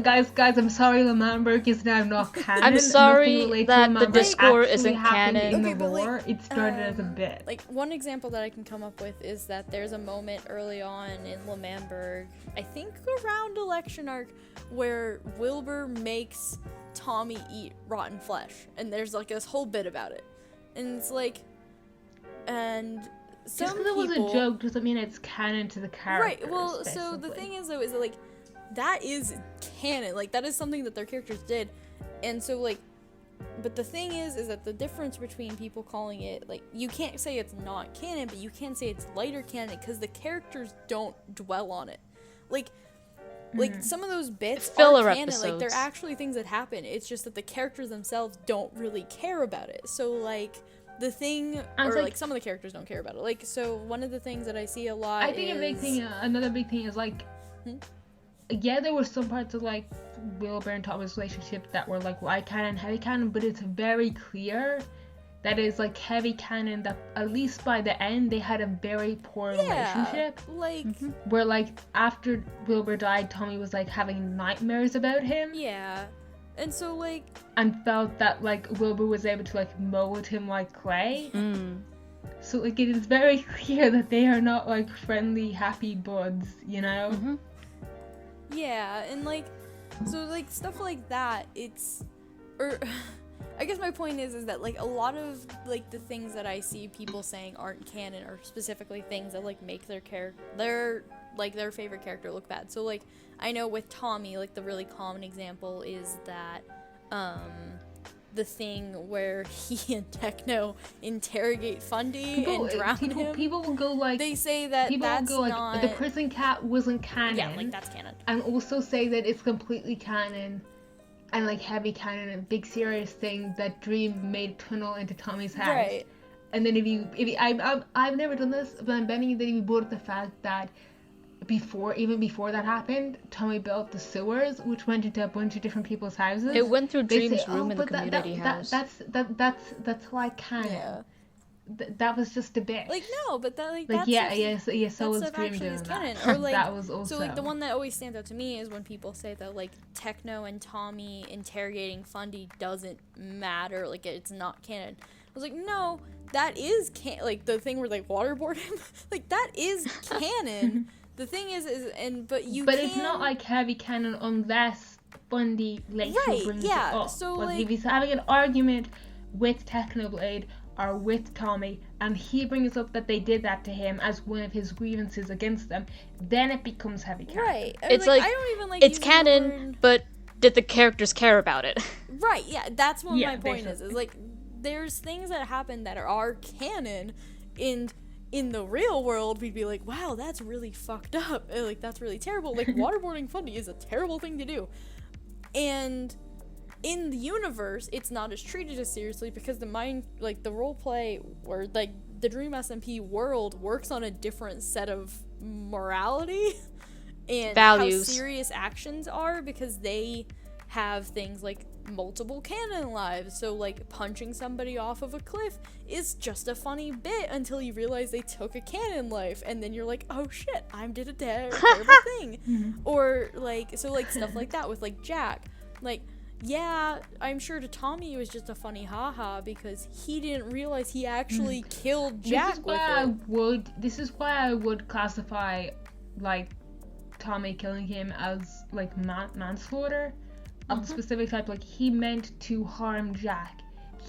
Guys, I'm sorry, Lamanberg is now not canon. I'm sorry Nothing related that to the Lamanberg Discord actually isn't happened canon. in Okay, the but, like, lore. It started as a bit. like one example that I can come up with is that there's a moment early on in Lamanberg, I think around election arc, where Wilbur makes Tommy eat rotten flesh, and there's like this whole bit about it, and it's like, and Just because it was a joke doesn't mean it's canon to the characters. Right, well, basically. so the thing is, though, is that, like, that is canon. Like, that is something that their characters did. And so, like, but the thing is that the difference between people calling it, like, you can't say it's not canon, but you can say it's lighter canon because the characters don't dwell on it. Like, some of those bits are canon. Episodes. Like, they're actually things that happen. It's just that the characters themselves don't really care about it. So, like, the thing, or, like, some of the characters don't care about it. Like, so one of the things that I see a lot I think another big thing is, like, yeah, there were some parts of, like, Wilbur and Tommy's relationship that were, like, light canon, heavy canon, but it's very clear that is, like, heavy canon that, at least by the end, they had a very poor relationship. Like, where, like, after Wilbur died, Tommy was, like, having nightmares about him. Yeah. And so, like... And felt that, like, Wilbur was able to, like, mold him like clay. So, like, it is very clear that they are not, like, friendly, happy buds, you know? Yeah, and, like, so, like, stuff like that, it's... Or... I guess my point is that, like, a lot of, like, the things that I see people saying aren't canon are specifically things that, like, make their their favorite character look bad. So, like, I know with Tommy, like, the really common example is that, the thing where he and Techno interrogate Fundy and drown him. People will go, like... They say that that's will go, not... like, the prison cat wasn't canon. Yeah, like, that's canon. And also say that it's completely canon and, like, heavy canon and big serious thing that Dream made a tunnel into Tommy's house. Right. And then if you I've never done this, but I'm betting that if you brought up the fact that even before that happened, Tommy built the sewers, which went into a bunch of different people's houses. It went through Dream's room in the community house. That's like canon. Yeah. That was just a bit. Like, no, but that, like, like, that's... so was stuff Dream actually doing is that. canon. Or, like, that was also... So, like, the one that always stands out to me is when people say that, like, Techno and Tommy interrogating Fundy doesn't matter, like, it's not canon. I was like, no, that is like, the thing where they waterboard him, like, that is canon. The thing is, but it's not, like, heavy canon unless Fundy later brings it up. So, like, if he's having an argument with Technoblade or with Tommy, and he brings up that they did that to him as one of his grievances against them, then it becomes heavy canon. Right. It's like, I don't even like it's canon, but did the characters care about it? Right, yeah, that's what my point is like, there's things that happen that are canon, and in the real world, we'd be like, wow, that's really fucked up, and, like, that's really terrible, like, waterboarding Fundy is a terrible thing to do, and... In the universe, it's not as treated as seriously because the roleplay or, like, the Dream SMP world works on a different set of morality and values. How serious actions are, because they have things like multiple canon lives. So, like, punching somebody off of a cliff is just a funny bit until you realize they took a canon life, and then you're like, oh shit, I did a terrible thing. Or, like, so, like, stuff like that with, like, Jack. Like, yeah, I'm sure to Tommy it was just a funny haha because he didn't realize he actually killed Jack with it. This is why I would classify, like, Tommy killing him as, like, manslaughter of the specific type. Like, he meant to harm Jack.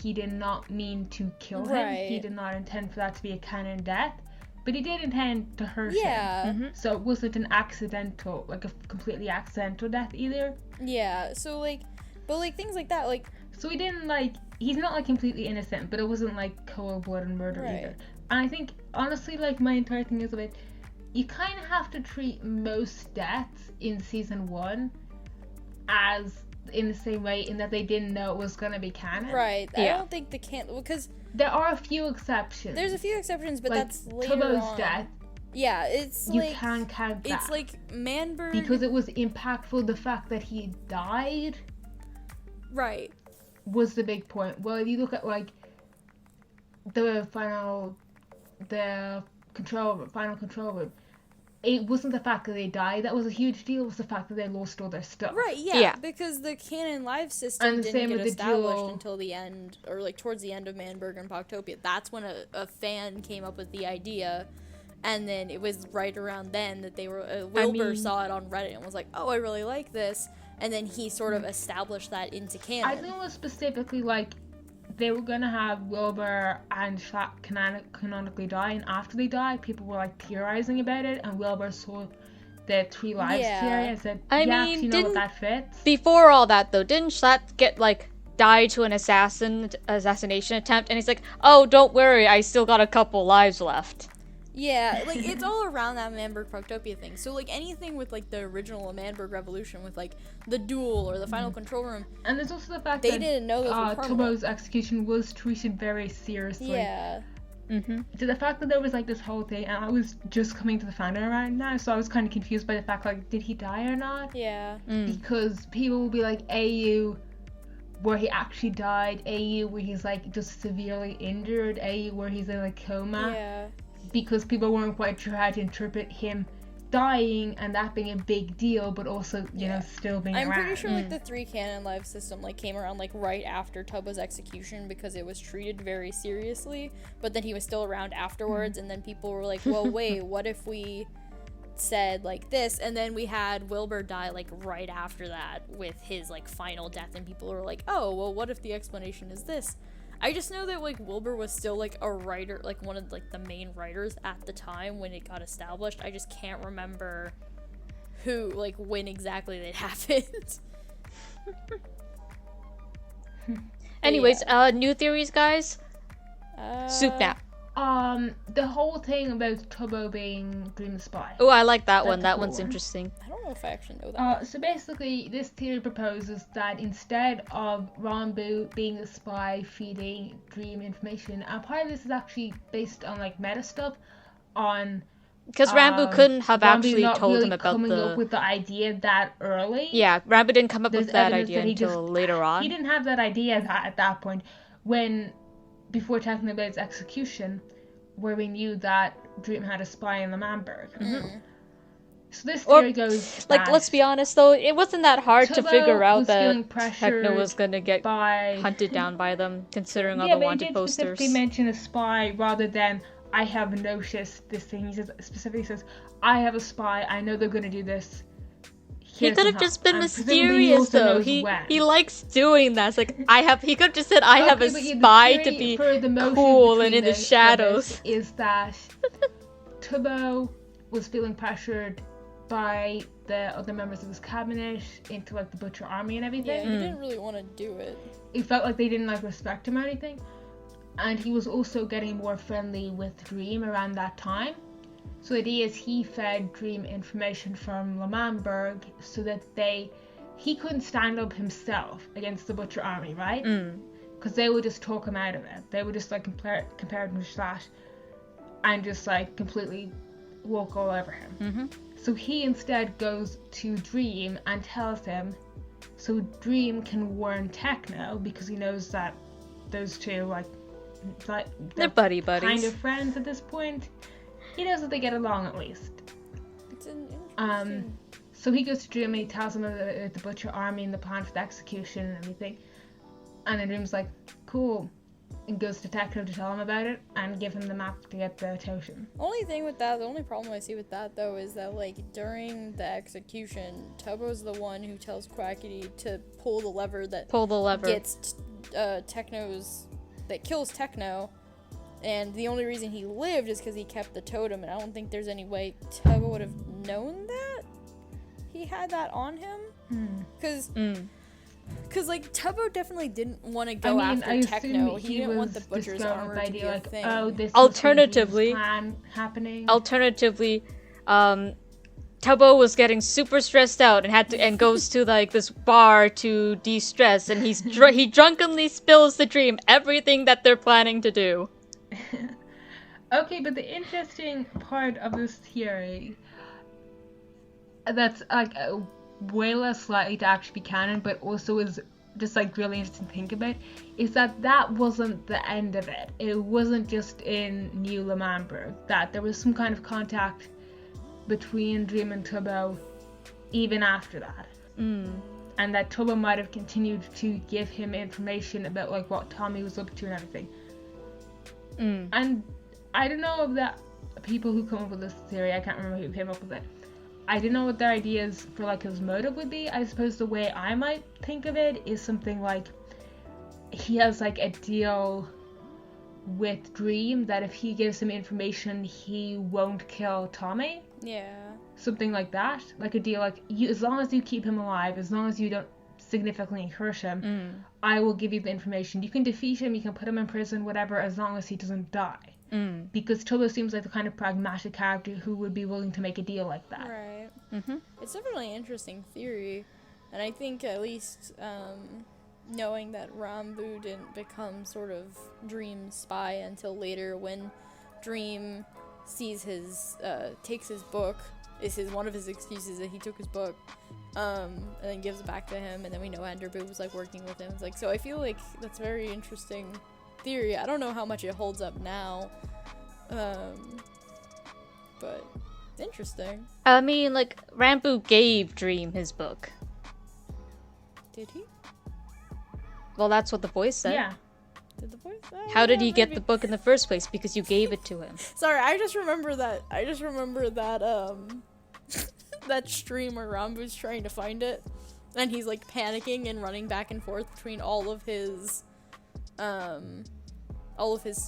He did not mean to kill him. He did not intend for that to be a canon death. But he did intend to hurt him. So it wasn't an accidental, like, a completely accidental death either. Yeah, so, like... But, like, things like that, like... So he didn't, like... He's not, like, completely innocent, but it wasn't, like, cold-blooded murder either. And I think, honestly, like, my entire thing is of it, you kind of have to treat most deaths in Season 1 as in the same way, in that they didn't know it was going to be canon. Right. I don't think they can't... Because... There are a few exceptions. There's a few exceptions, but, like, that's later Tubbo's on. Death. Yeah, it's, you like... You can count that. It's, like, Manberg... Because it was impactful, the fact that he died... Right. Was the big point. Well, if you look at, like, the final control room, it wasn't the fact that they died that was a huge deal. It was the fact that they lost all their stuff. Right, yeah. Because the canon live system didn't get established until the end, or, like, towards the end of Manberg and Poctopia. That's when a fan came up with the idea, and then it was right around then that they were... Wilbur saw it on Reddit and was like, oh, I really like this. And then he sort of established that into canon. I think it was specifically, like, they were gonna have Wilbur and Schlatt canonically die, and after they died, people were like theorizing about it, and Wilbur saw the 3 lives theory and said, I yeah, mean, you know what, that fits. Before all that, though, didn't Schlatt get, like, die to an assassination attempt? And he's like, oh, don't worry, I still got a couple lives left. Yeah, like, it's all around that Manberg Proctopia thing. So, like, anything with, like, the original Manberg Revolution with, like, the duel or the final control room. And there's also the fact they that didn't know those were permanent. Tubbo's execution was treated very seriously. Yeah. So the fact that there was, like, this whole thing, and I was just coming to the fandom right now, so I was kind of confused by the fact, like, did he die or not? Yeah. Because people will be like, AU, where he actually died, AU, where he's, like, just severely injured, AU, where he's in a coma. Yeah. Because people weren't quite sure how to interpret him dying and that being a big deal, but also, you know, still being I'm around. pretty sure, like, the 3 canon life system, like, came around, like, right after Tubbo's execution because it was treated very seriously, but then he was still around afterwards, and then people were like, well, wait, what if we said, like, this, and then we had Wilbur die, like, right after that with his, like, final death, and people were like, oh, well, what if the explanation is this? I just know that, like, Wilbur was still, like, a writer, like, one of, like, the main writers at the time when it got established. I just can't remember who, like, when exactly that happened. Anyways, new theories, guys? Soup nap. The whole thing about Tubbo being Dream the Spy. Oh, I like that one. That's a That cool one's one. interesting. I don't know if I actually know that. So basically, this theory proposes that instead of Rambo being the spy feeding Dream information, and part of this is actually based on, like, meta stuff, on Because Rambo couldn't have Rambo actually not told really him about coming up with the idea that early. Yeah, Rambo didn't come up There's with that evidence idea that he until just- later on. He didn't have that idea at that point, before talking about its execution, where we knew that Dream had a spy in the Manberg. So this theory goes Like, that let's be honest though, it wasn't that hard to Tubbo figure out was that feeling pressured Techno was gonna get by hunted down by them, considering all yeah, the but he wanted did posters. specifically mention a spy rather than I have noticed this thing. He specifically says, I have a spy, I know they're gonna do this. He Here's could have some just help." been And presumably he mysterious also though. knows He when. likes doing that. It's like he could have just said I have a Okay, but yeah, the spy to theory be for the motion cool and between in the this shadows. is that Tubbo was feeling pressured by the other members of his cabinet into, like, the Butcher Army and Yeah, everything. he didn't really want to do it. It felt like they didn't, like, respect him or anything. And he was also getting more friendly with Dream around that time. So the idea is he fed Dream information from L'Manberg so that he couldn't stand up himself against the Butcher Army, right? Because they would just talk him out of it. They would just, like, compare him to Slash and just, like, completely walk all over him. So he instead goes to Dream and tells him so Dream can warn Techno, because he knows that those two, like They're buddies. kind of friends at this point. He knows that they get along at least. It's an interesting... So he goes to Dream and he tells him about the Butcher Army and the plan for the execution and everything. And then Dream's like, cool. And goes to Techno to tell him about it and give him the map to get the totem. The only problem I see with that, though, is that, like, during the execution, Tubbo's the one who tells Quackity to pull the lever that gets that kills Techno, and the only reason he lived is because he kept the totem, and I don't think there's any way Tubbo would have known that he had that on him, because like, Tubbo definitely didn't want to go after Techno. He didn't want the Butcher's armor to be a thing. Oh, this Alternatively, plan happening. Tubbo was getting super stressed out and goes to, like, this bar to de-stress, and he drunkenly spills the Dream everything that they're planning to do. Okay, but the interesting part of this theory that's, like, way less likely to actually be canon, but also is just, like, really interesting to think about, is that wasn't the end of it. It wasn't just in New L'Manberg, that there was some kind of contact between Dream and Tubbo even after that. And that Tubbo might have continued to give him information about, like, what Tommy was up to and everything. And I don't know if that people who come up with this theory, I can't remember who came up with it, I don't know what their ideas for, like, his motive would be. I suppose the way I might think of it is something like he has like a deal with Dream that if he gives him information, he won't kill Tommy. Yeah. Something like that. Like a deal, like, you, as long as you keep him alive, as long as you don't significantly hurt him, I will give you the information. You can defeat him, you can put him in prison, whatever, as long as he doesn't die. Because Tubbo seems like the kind of pragmatic character who would be willing to make a deal like that. Right. It's definitely an interesting theory, and I think at least knowing that Rambo didn't become sort of Dream's spy until later, when Dream sees his takes his book, one of his excuses that he took his book, and then gives it back to him, and then we know Enderby was like working with him. It's like, so I feel like that's a very interesting theory. I don't know how much it holds up now, but interesting. I mean, like, Rambo gave Dream his book. Did he? Well, that's what the voice said. Yeah. Did the voice? How did he get the book in the first place? Because you gave it to him. Sorry, I just remember that that stream where Rambo's trying to find it, and he's like panicking and running back and forth between all of his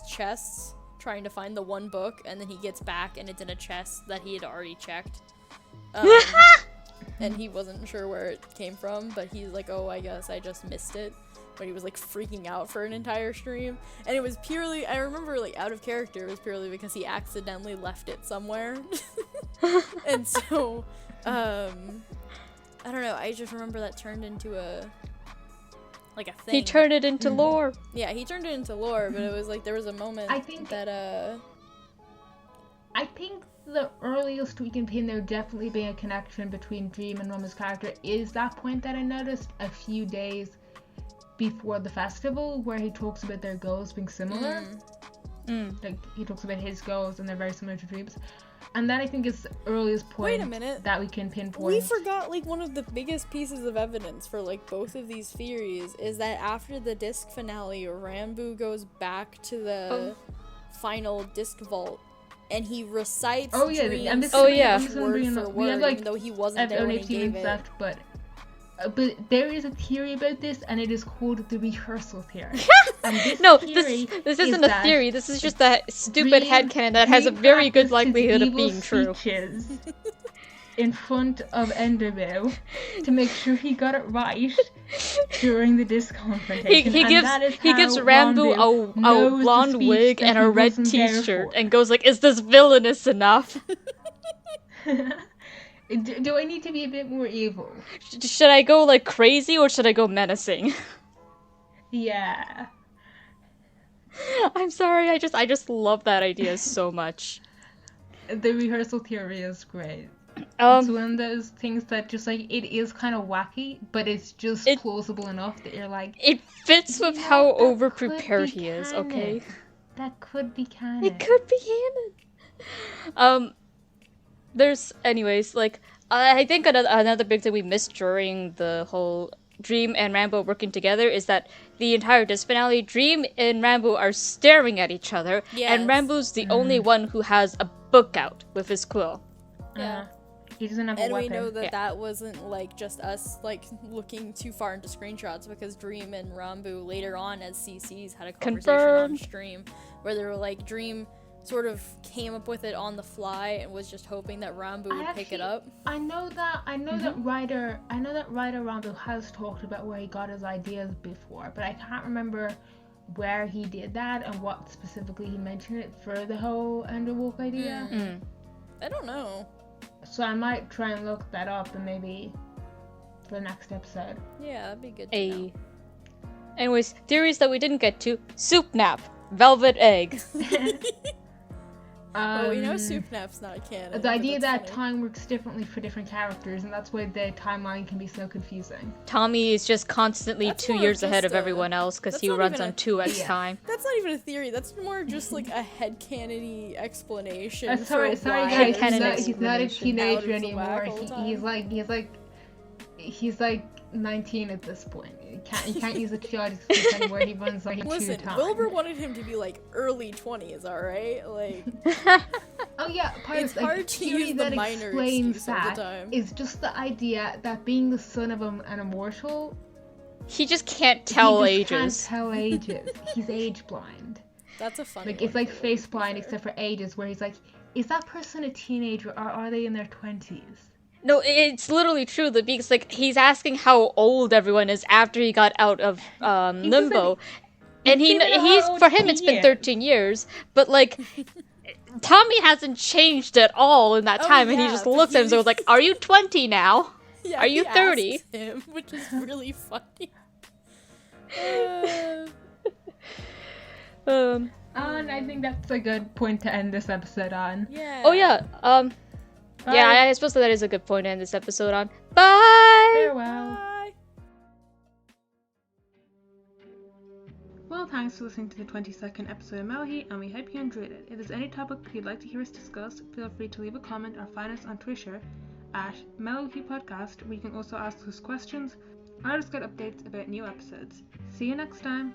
chests trying to find the one book, and then he gets back and it's in a chest that he had already checked. And he wasn't sure where it came from, but he's like, oh, I guess I just missed it. But he was like freaking out for an entire stream, and it was purely, I remember, like, out of character, it was purely because he accidentally left it somewhere. And so I don't know, I just remember that turned into a thing. He turned it into lore. Yeah, he turned it into lore, but it was like there was a moment I think that the earliest we can pin there definitely being a connection between Dream and Roma's character is that point that I noticed a few days before the festival, where he talks about their goals being similar. Like, he talks about his goals and they're very similar to Dream's. And that, I think, is the earliest point Wait a minute. that we can pinpoint. We forgot, like, one of the biggest pieces of evidence for, like, both of these theories is that after the disc finale, Rambo goes back to the final disc vault and he recites Dream's word for word, even though he wasn't there when he gave it. Left, but there is a theory about this, and it is called the rehearsal theory. No, this isn't a theory. This is just a stupid headcanon that has a very good likelihood of being true. In front of Enderville to make sure he got it right during the disc confrontation. He gives Rambo a blonde wig and a red t-shirt and goes like, "Is this villainous enough?" Do I need to be a bit more evil? Should I go like crazy or should I go menacing? Yeah. I'm sorry, I just love that idea so much. The rehearsal theory is great. It's one of those things that just, like, it is kind of wacky, but it's just plausible enough that you're like... It fits with how over-prepared he is, okay? That could be canon. It could be canon! Anyways, like, I think another big thing we missed during the whole Dream and Rambo working together is that the entire disc finale, Dream and Rambo are staring at each other, and Rambo's the only one who has a book out with his quill. Yeah. He doesn't have a weapon. And we know that that wasn't, like, just us, like, looking too far into screenshots, because Dream and Rambo later on as CCs had a conversation on stream where they were like, Dream sort of came up with it on the fly and was just hoping that Rambo would pick it up. I know that writer Rambo has talked about where he got his ideas before, but I can't remember where he did that and what specifically he mentioned it for the whole Underwalk idea. I don't know. So I might try and look that up and maybe for the next episode. Yeah, that'd be good to know. Anyways, theories that we didn't get to. Soup nap. Velvet egg. Well, we know Soup Nap's not canon. The idea that time works differently for different characters, and that's why the timeline can be so confusing. Tommy is just constantly 2 years ahead of everyone else because he runs on 2x time. That's not even a theory. That's more just like a headcanon-y explanation. Sorry guys. He's not a teenager anymore. He's like 19 at this point. You can't use a child excuse anymore. He runs like Listen, 2 times. Wilbur wanted him to be like early 20s, alright? Like, oh yeah, it's hard to use the minor excuse all the time. Is just the idea that being the son of an immortal He just can't tell he just ages. can't tell ages. He's age blind. That's a funny Like, it's one like for him, face to be blind fair. except for ages, where he's like, is that person a teenager or are they in their 20s? No, it's literally true. Because like he's asking how old everyone is after he got out of He limbo, doesn't and even know he's how old for him he it's been is. 13 years, but like Tommy hasn't changed at all in that Oh, time, and he yeah, just but looks at him and goes like, "Are you 20 now? Yeah, Are you he 30?" asks him, which is really funny. And I think that's a good point to end this episode on. Yeah. Oh yeah, Bye. yeah, I suppose that is a good point to end this episode on. Bye! Farewell. Bye. Well, thanks for listening to the 22nd episode of Mellohi, and we hope you enjoyed it. If there's any topic you'd like to hear us discuss, feel free to leave a comment or find us on Twitter at Mellohi Podcast, where you can also ask us questions or just get updates about new episodes. See you next time!